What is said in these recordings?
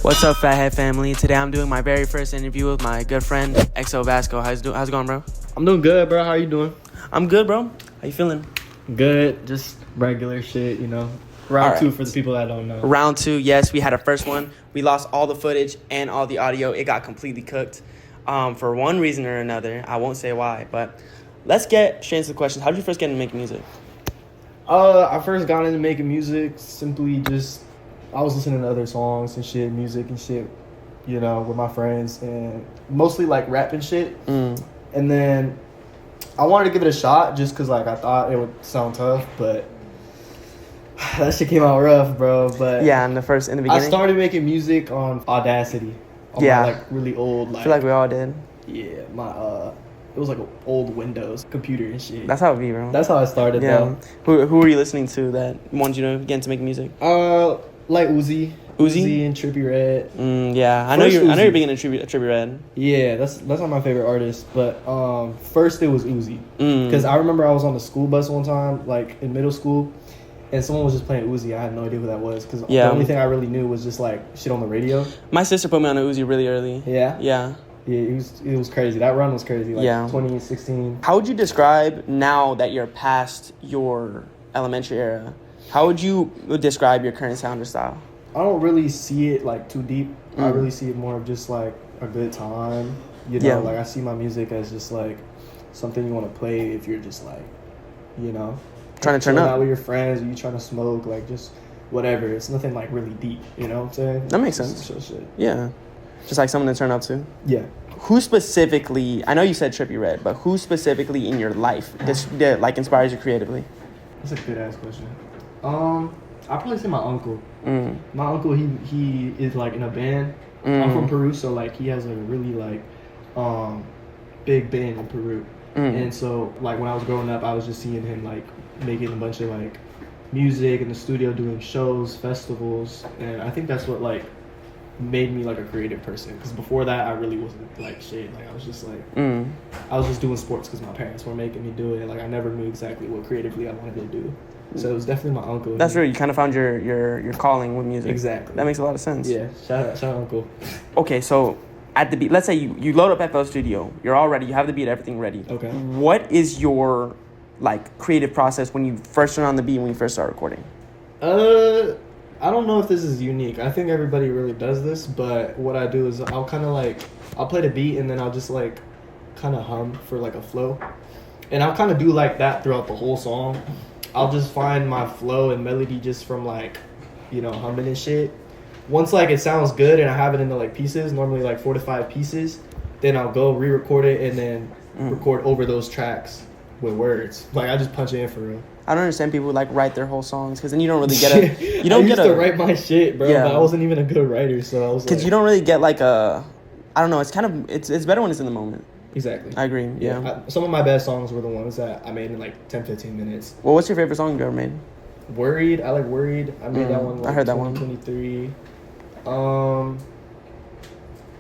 What's up, Fathead family? Today I'm doing my very first interview with my good friend, Vasco. How's it going, bro? I'm doing good, bro. How you doing? I'm good, bro. How you feeling? Good. Just regular shit, you know. Round two for the people that don't know. Round two, yes. We had our first one. We lost all the footage and all the audio. It got completely cooked for one reason or another. I won't say why, but let's get straight into the questions. How did you first get into making music? I first got into making music simply just... I was listening to other songs and shit, music and shit, you know, with my friends, and mostly like rap and shit. And then I wanted to give it a shot just because like I thought it would sound tough, but that shit came out rough, bro. But yeah, in the beginning, I started making music on Audacity. On my, like really old. Like, I feel like we all did. Yeah, my it was like an old Windows computer and shit. That's how it be, bro. That's how I started. Yeah. Though. Who were you listening to that wanted you to get into making music? Like Uzi and Trippie Redd. Yeah, I know you're big into Trippie Redd. Yeah, that's not my favorite artist, but first it was Uzi, because I remember I was on the school bus one time, like in middle school, and someone was just playing Uzi. I had no idea who that was, because the only thing I really knew was just like shit on the radio. My sister put me on a Uzi really early. Yeah, it was crazy. That run was crazy. Like 2016. How would you describe now that you're past your elementary era? How would you describe your current sound or style? I don't really see it like too deep. I really see it more of just like a good time. You know, like I see my music as just like something you want to play if you're just like, you know, trying to turn up out with your friends, or you trying to smoke, like just whatever. It's nothing like really deep. You know what I'm saying? That makes sense. Shit. Yeah, just like something to turn up to. Yeah. Who specifically? I know you said Trippie Redd, but who specifically in your life that like inspires you creatively? That's a good ass question. I'd probably say my uncle. My uncle, he is like in a band. I'm from Peru, so like he has a really like big band in Peru. And so like when I was growing up, I was just seeing him like making a bunch of like music in the studio, doing shows, festivals, and I think that's what like made me like a creative person, because before that I really wasn't like shit. Like I was just like I was just doing sports because my parents were making me do it. Like I never knew exactly what creatively I wanted to do. So it was definitely my uncle. That's right. You kind of found your calling with music. Exactly. That makes a lot of sense. Yeah. Shout out uncle. Okay, so at the beat, let's say you load up FL Studio. You're all ready. You have the beat, everything ready. Okay. What is your like creative process when you first turn on the beat, when you first start recording? I don't know if this is unique. I think everybody really does this, but what I do is I'll kind of like, I'll play the beat and then I'll just like kind of hum for like a flow. And I'll kind of do like that throughout the whole song. I'll just find my flow and melody just from like, you know, humming and shit. Once like it sounds good and I have it into like pieces, normally like 4 to 5 pieces, then I'll go re-record it and then record over those tracks with words. Like I just punch it in for real. I don't understand people who like write their whole songs, because then you don't really get a. You don't I used to write my shit, bro. But I wasn't even a good writer, so I was. Because you don't really get like a. I don't know. It's kind of it's better when it's in the moment. Exactly. I agree. Yeah. Some of my best songs were the ones that I made in like 10-15 minutes. Well, what's your favorite song you ever made? Worried. I like Worried. I made that one. Like, I heard that one. 2023.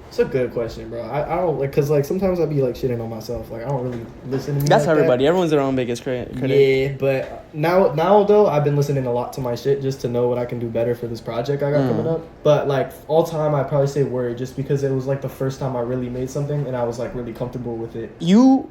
It's a good question, bro. I don't like, cause like sometimes I be like shitting on myself. Like I don't really listen to music. That's like everybody. That. Everyone's their own biggest critic. Yeah, but now though I've been listening a lot to my shit just to know what I can do better for this project I got coming up. But like all time, I'd probably say Worried, just because it was like the first time I really made something and I was like really comfortable with it. You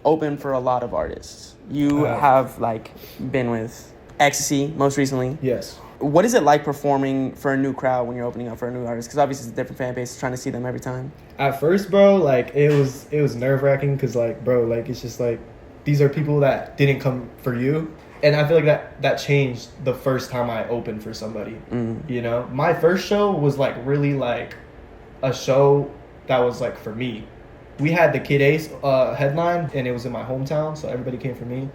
open for a lot of artists. You have like been with Ecstasy most recently. Yes. What is it like performing for a new crowd when you're opening up for a new artist? Because obviously it's a different fan base, trying to see them every time. At first, bro, like it was nerve-wracking, because like, bro, like it's just like these are people that didn't come for you, and I feel like that changed the first time I opened for somebody. You know, my first show was like really like a show that was like for me. We had the Kid Ace headline, and it was in my hometown, so everybody came for me.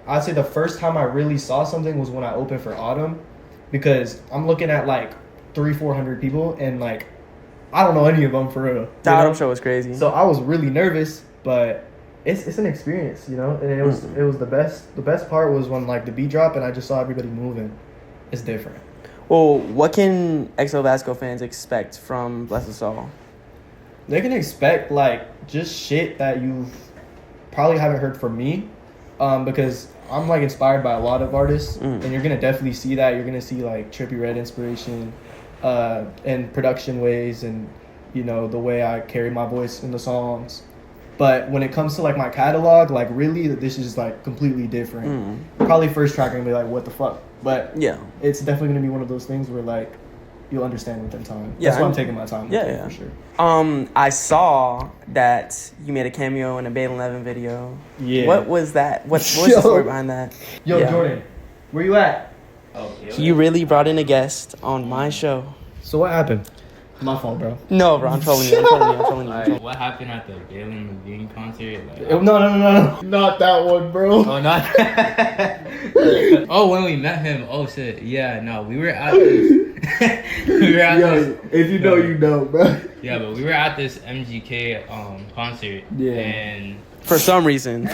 I'd say the first time I really saw something was when I opened for Autumn, because I'm looking at like 300-400 people, and like I don't know any of them for real. The Autumn show was crazy. So I was really nervous, but it's an experience, you know. And it was the best. The best part was when like the beat dropped and I just saw everybody moving. It's different. Well, what can XO Vasco fans expect from BlessUsAll? They can expect like just shit that you probably haven't heard from me, because I'm like inspired by a lot of artists, and you're gonna definitely see that. You're gonna see like Trippie Redd inspiration. and production ways, and you know the way I carry my voice in the songs. But when it comes to like my catalog, like really, this is like completely different. Probably first track gonna be like, what the fuck? But Yeah. it's definitely gonna be one of those things where like you'll understand within time. Yeah, That's why I'm taking my time. Yeah, with it, yeah. for sure. I saw that you made a cameo in a Bay 11 video. Yeah. What was that? What's the story behind that? Yo, Yeah. Jordan, where you at? You really brought in a guest on my show. So what happened? My fault, bro. No, bro, I'm trolling you. I'm trolling you. I'm trolling you. Alright, what happened at the Galen Levine concert? Like, No. Not that one, bro. oh, not. Oh, when we met him. Oh shit. Yeah, no, we were at this. we were at this. If you know, you know, bro. Yeah, but we were at this MGK concert. Yeah. And For some reason,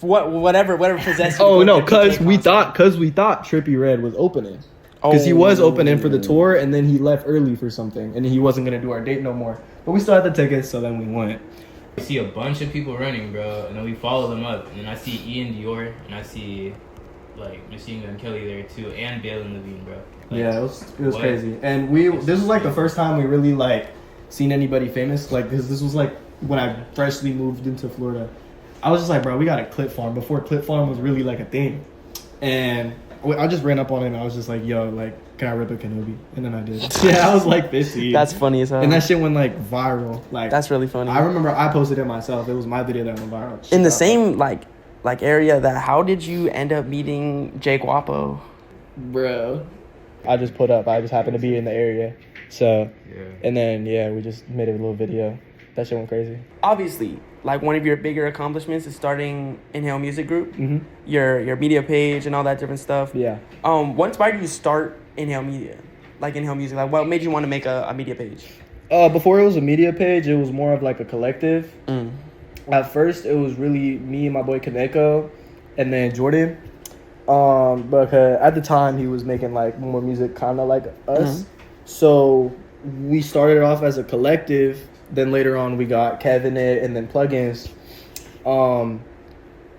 whatever possessed you. Oh to no, go to the cause MGK we concert. thought Trippie Redd was opening. Because he was opening for the tour, and then he left early for something, and he wasn't gonna do our date no more. But we still had the tickets, so then we went. we see a bunch of people running, bro, and then we follow them up, and then I see Ian Dior, and I see like Machine Gun Kelly there too, and Galen Levine, bro. Like, Yeah, it was what? crazy. And this was like the first time we really like seen anybody famous. Like this was like when I freshly moved into Florida. I was just like, bro, we got a clip farm before clip farm was really like a thing. And I just ran up on it and I was just like, yo, like, can I rip a Kenobi? And then I did. Yeah, I was like 15. That's funny as hell. And that shit went like viral. Like That's really funny. I remember I posted it myself. It was my video that went viral. In the same like area that, how did you end up meeting Jay Guapo? Bro. I just happened to be in the area. So, Yeah. and then, yeah, we just made a little video. That shit went crazy. Obviously, like one of your bigger accomplishments is starting Inhale Music Group, Mm-hmm. your media page and all that different stuff. Yeah. What inspired you to start Inhale Media, like Inhale Music? Like, what made you want to make a media page? Before it was a media page, it was more of like a collective. Mm. At first, it was really me and my boy Kaneko, and then Jordan. Because at the time he was making like more music, kind of like us. Mm-hmm. So we started off as a collective. Then later on, we got Kevin it, and then plugins.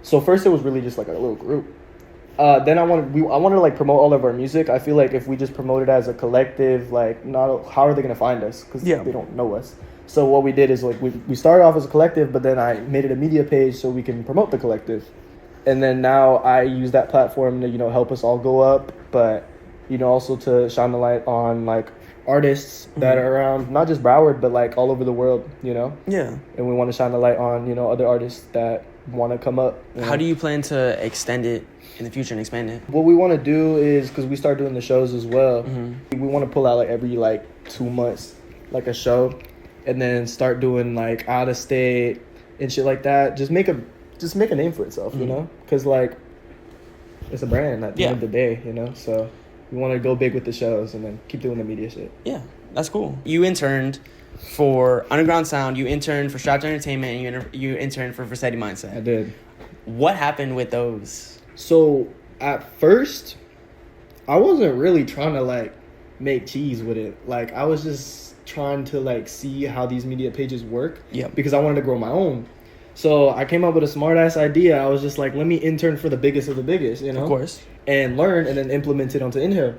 So first it was really just like a little group. Then I wanted to like promote all of our music. I feel like if we just promote it as a collective, like how are they gonna find us? Because Yeah. they don't know us. So what we did is like we started off as a collective, but then I made it a media page so we can promote the collective. And then now I use that platform to help us all go up, but also to shine the light on like artists that are around not just Broward but like all over the world. Yeah. And we want to shine the light on other artists that want to come up. How do you plan to extend it in the future and expand it? What we want to do is, because we start doing the shows as well, Mm-hmm. we want to pull out like every like 2 months like a show, and then start doing like out of state and shit like that. Just make a name for itself, because like it's a brand at the end of the day, so we want to go big with the shows and then keep doing the media shit. Yeah, that's cool. You interned for Underground Sound, you interned for Strapped Entertainment, and you interned for Versetti Mindset. I did. What happened with those? So at first, I wasn't really trying to like make cheese with it. Like I was just trying to like see how these media pages work. Yep. Because I wanted to grow my own. So I came up with a smart ass idea. I was just like, let me intern for the biggest of the biggest, Of course. and learn and then implement it onto Inhale.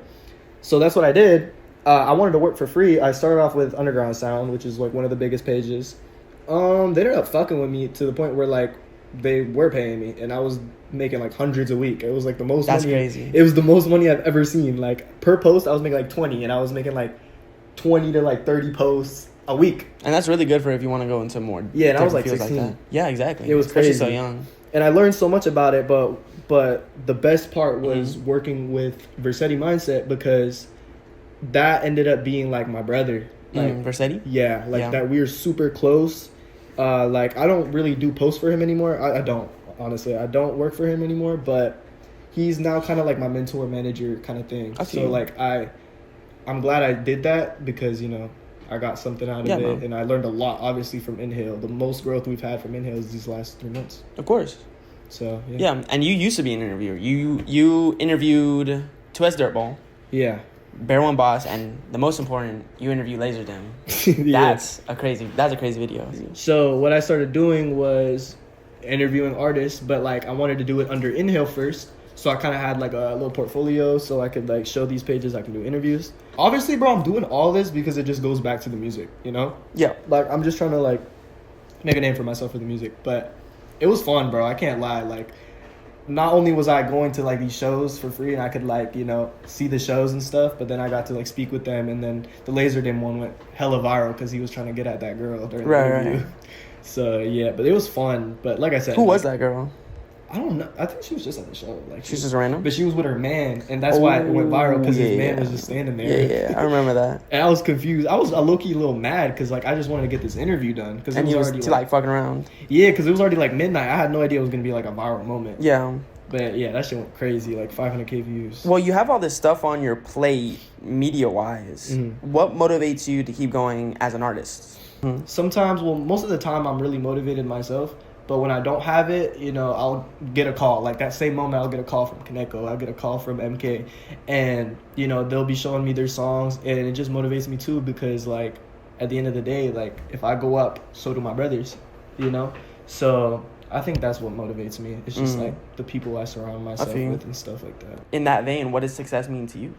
So that's what I did. I wanted to work for free. I started off with Underground Sound, which is like one of the biggest pages. They ended up fucking with me to the point where like they were paying me and I was making like hundreds a week. It was like the most That's money. crazy. It was the most money I've ever seen. Like per post I was making like 20, and I was making like 20 to like 30 posts a week. And that's really good for if you want to go into more. Yeah, and I was like different fields 16. that. Yeah, exactly. It was Especially crazy. so young. And I learned so much about it, but the best part was working with Versetti Mindset, because that ended up being like my brother. Like Versetti? yeah, like Yeah. that we're super close. Like I don't really do posts for him anymore. I don't, honestly. I don't work for him anymore, but he's now kind of like my mentor manager kind of thing. I see. So like I'm glad I did that, because I got something out of it, man. and I learned a lot obviously from Inhale. The most growth we've had from Inhale is these last 3 months. Of course. So Yeah, and you used to be an interviewer. You interviewed 2S Dirtball, Yeah. Bear One Boss, and the most important, you interviewed Laserdem. Yeah. That's a crazy video. So what I started doing was interviewing artists, but like I wanted to do it under Inhale first, So I kind of had like a little portfolio so I could like show these pages I can do interviews. Obviously, bro, I'm doing all this because it just goes back to the music, you know? Yeah. Like, I'm just trying to like make a name for myself for the music. But it was fun, bro. I can't lie. Like, not only was I going to like these shows for free and I could like, you know, see the shows and stuff, but then I got to like speak with them, and then the Laserdisc one went hella viral because he was trying to get at that girl during the interview. Right. So yeah, but it was fun. But like I said, who was that girl? I don't know. I think she was just at the show. Like she's just random. But she was with her man, and that's why it went viral because his man was just standing there. Yeah, I remember that. And I was confused. I was a low key little mad because like I just wanted to get this interview done because and it was already like fucking around. Yeah, because it was already like midnight. I had no idea it was gonna be like a viral moment. Yeah. But yeah, that shit went crazy, like 500K views. Well, you have all this stuff on your plate, media-wise. Mm-hmm. What motivates you to keep going as an artist? Mm-hmm. Sometimes, well, most of the time, I'm really motivated myself. But when I don't have it, you know, I'll get a call. Like that same moment, I'll get a call from Kaneko. I'll get a call from MK. And, you know, they'll be showing me their songs. And it just motivates me too because, like, at the end of the day, like, if I go up, so do my brothers, you know? So I think that's what motivates me. It's just like the people I surround myself with and stuff like that. In that vein, what does success mean to you?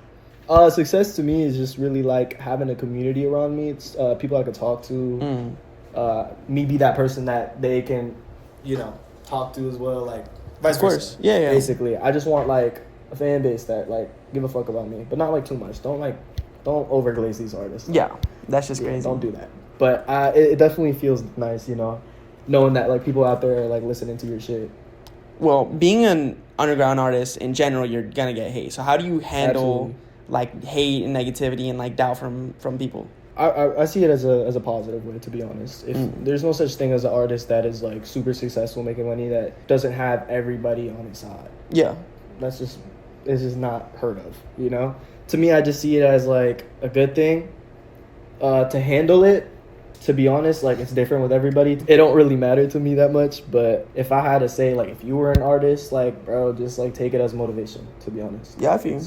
Success to me is just really like having a community around me. It's people I could talk to. Me be that person that they can, you know, talk to as well. Like vice versa. Yeah. Basically, I just want like a fan base that like give a fuck about me, but not like too much. Don't overglaze these artists. Yeah, that's just crazy. Don't do that. But it definitely feels nice, you know, knowing that like people out there are like listening to your shit. Well, being an underground artist in general, you're gonna get hate. So how do you handle like hate and negativity and like doubt from people? I see it as a positive way, to be honest. If there's no such thing as an artist that is like super successful making money that doesn't have everybody on his side. Yeah, it's just not heard of, you know. To me, I just see it as like a good thing to handle it. To be honest, like it's different with everybody. It don't really matter to me that much. But if I had to say, like, if you were an artist, like, bro, just like take it as motivation. To be honest. Yeah, I feel.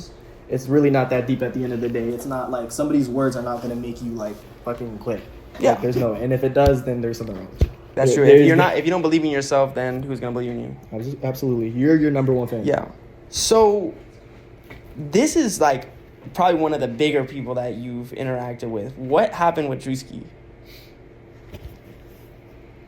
It's really not that deep at the end of the day. It's not like somebody's words are not gonna make you like fucking quit. Yeah. Like, there's no. And if it does, then there's something wrong with you. That's true. If you don't believe in yourself, then who's gonna believe in you? Absolutely. You're your number one fan. Yeah. So this is like probably one of the bigger people that you've interacted with. What happened with Druski?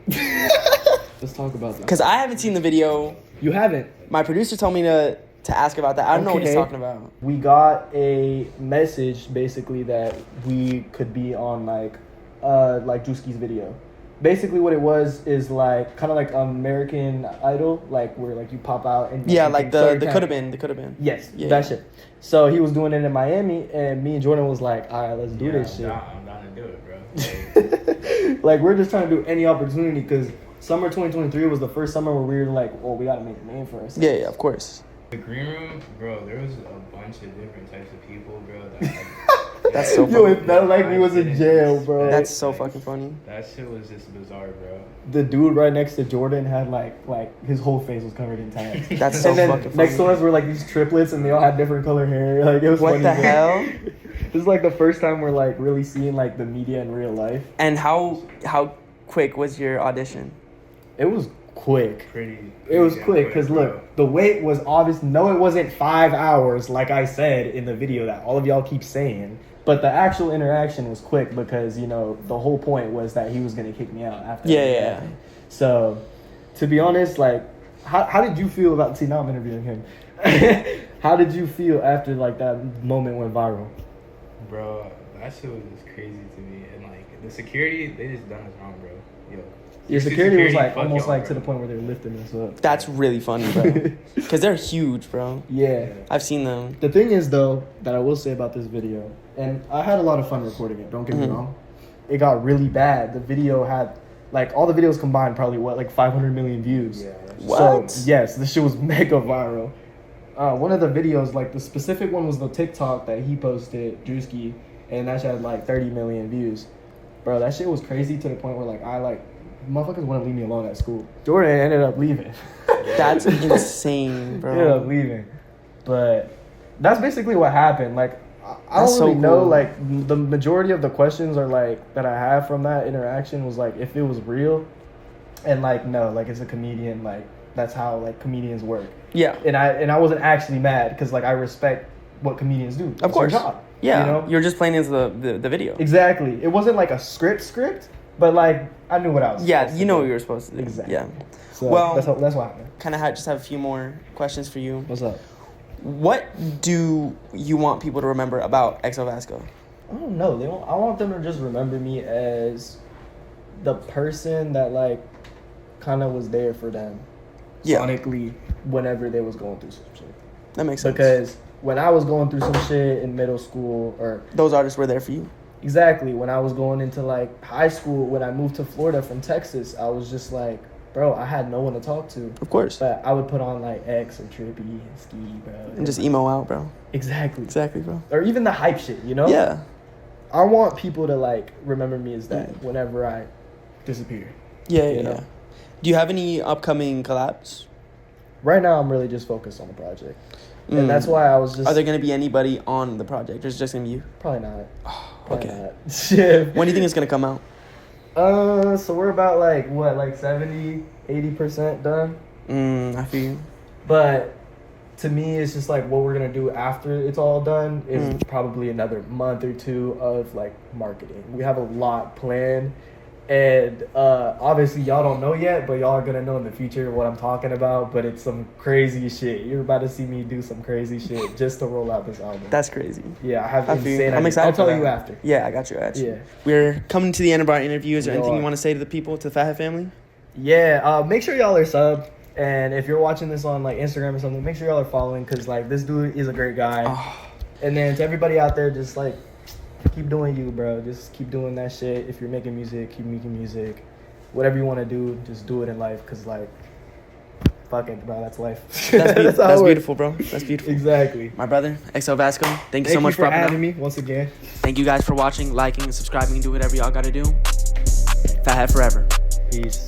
Let's talk about that. Because I haven't seen the video. You haven't? My producer told me to ask about that. I don't know what he's talking about. We got a message basically that we could be on like Druski's video. Basically what it was is like kind of like American Idol, like where like you pop out and like the could have been. Yes, that shit. So he was doing it in Miami, and me and Jordan was like, all right, let's do this shit. I'm down to do it, bro. Like we're just trying to do any opportunity because summer 2023 was the first summer where we were like, well, we gotta make a name for ourselves. Yeah, of course. The green room, bro, there was a bunch of different types of people, bro. That's so funny. Yo, it felt like we was in jail, bro. That's so fucking funny. That shit was just bizarre, bro. The dude right next to Jordan had like his whole face was covered in tats. That's so fucking funny. Next to us were like these triplets and they all had different color hair. Like it was what funny. The hell? This is like the first time we're like really seeing like the media in real life. And how quick was your audition? It was quick. It was quick because look, the wait was obvious. No, it wasn't 5 hours like I said in the video that all of y'all keep saying. But the actual interaction was quick because, you know, the whole point was that he was going to kick me out after. Yeah. So, to be honest, like, how did you feel about... See, now I'm interviewing him. How did you feel after, like, that moment went viral? Bro, that shit was just crazy to me. And, like, the security, they just done us wrong, bro. Yo. Your security was, like, almost, like, to the point where they were lifting us up. That's really funny, bro. Because they're huge, bro. Yeah. I've seen them. The thing is, though, that I will say about this video... And I had a lot of fun recording it, don't get me wrong. It got really bad. The video had, like, all the videos combined probably, like 500 million views. Yeah. What? So, yes, this shit was mega viral. One of the videos, like, the specific one was the TikTok that he posted, Druski, and that shit had, like, 30 million views. Bro, that shit was crazy to the point where, like, motherfuckers wouldn't leave me alone at school. Jordan ended up leaving. That's insane, bro. He ended up leaving. But that's basically what happened. Like, I don't really cool. know, like, the majority of the questions are, like, that I have from that interaction was, like, if it was real, and, like, no, like, it's a comedian, like, that's how like comedians work. Yeah. And I wasn't actually mad because like I respect what comedians do. Of course. It's their job. Yeah. You know? You're just playing into the video. Exactly. It wasn't like a script, but like I knew what I was. Yeah, supposed you to know do. what you were supposed to do. Exactly. Yeah. So Well, that's what happened. Kind of just have a few more questions for you. What's up? What do you want people to remember about XO Vasco? I don't know. I want them to just remember me as the person that like kind of was there for them. Yeah. Sonically, whenever they was going through some shit. That makes sense. Because when I was going through some shit in middle school, or those artists were there for you. exactly when I was going into like high school, when I moved to Florida from Texas, I was just like, bro, I had no one to talk to. Of course. But I would put on like X or Trippy and Ski, bro. And just emo out, bro. Exactly. Exactly, bro. Or even the hype shit, you know? Yeah. I want people to like remember me as that whenever I disappear. Yeah, You yeah. know? Do you have any upcoming collabs? Right now, I'm really just focused on the project. And that's why I was just... Are there going to be anybody on the project? Or is it just going to be you? Probably not. Probably Okay. not. Yeah. When do you think it's going to come out? So we're about like, what, like 70, 80% done? I feel you. But to me, it's just like what we're going to do after it's all done is probably another month or two of like marketing. We have a lot planned. And obviously y'all don't know yet, but y'all are going to know in the future what I'm talking about. But it's some crazy shit. You're about to see me do some crazy shit just to roll out this album. That's crazy. Yeah, I have I feel you. insane I'm ideas. excited I'll tell for you that. after. Yeah, I got you. Yeah. We're coming to the end of our interview. Is there We anything you are. want to say to the people, to the Fathead family? Yeah, make sure y'all are subbed. And if you're watching this on like Instagram or something, make sure y'all are following because like this dude is a great guy. Oh. And then to everybody out there, just like keep doing you, bro. Just keep doing that shit. If you're making music, keep making music. Whatever you want to do, just do it in life because like, fuck it, bro. That's life. That's how it works. beautiful, bro. That's beautiful. Exactly. My brother, XO Vasco, thank you so much for popping having up. me once again. Thank you guys for watching, liking, and subscribing, and do whatever y'all got to do. Fathead forever. Peace.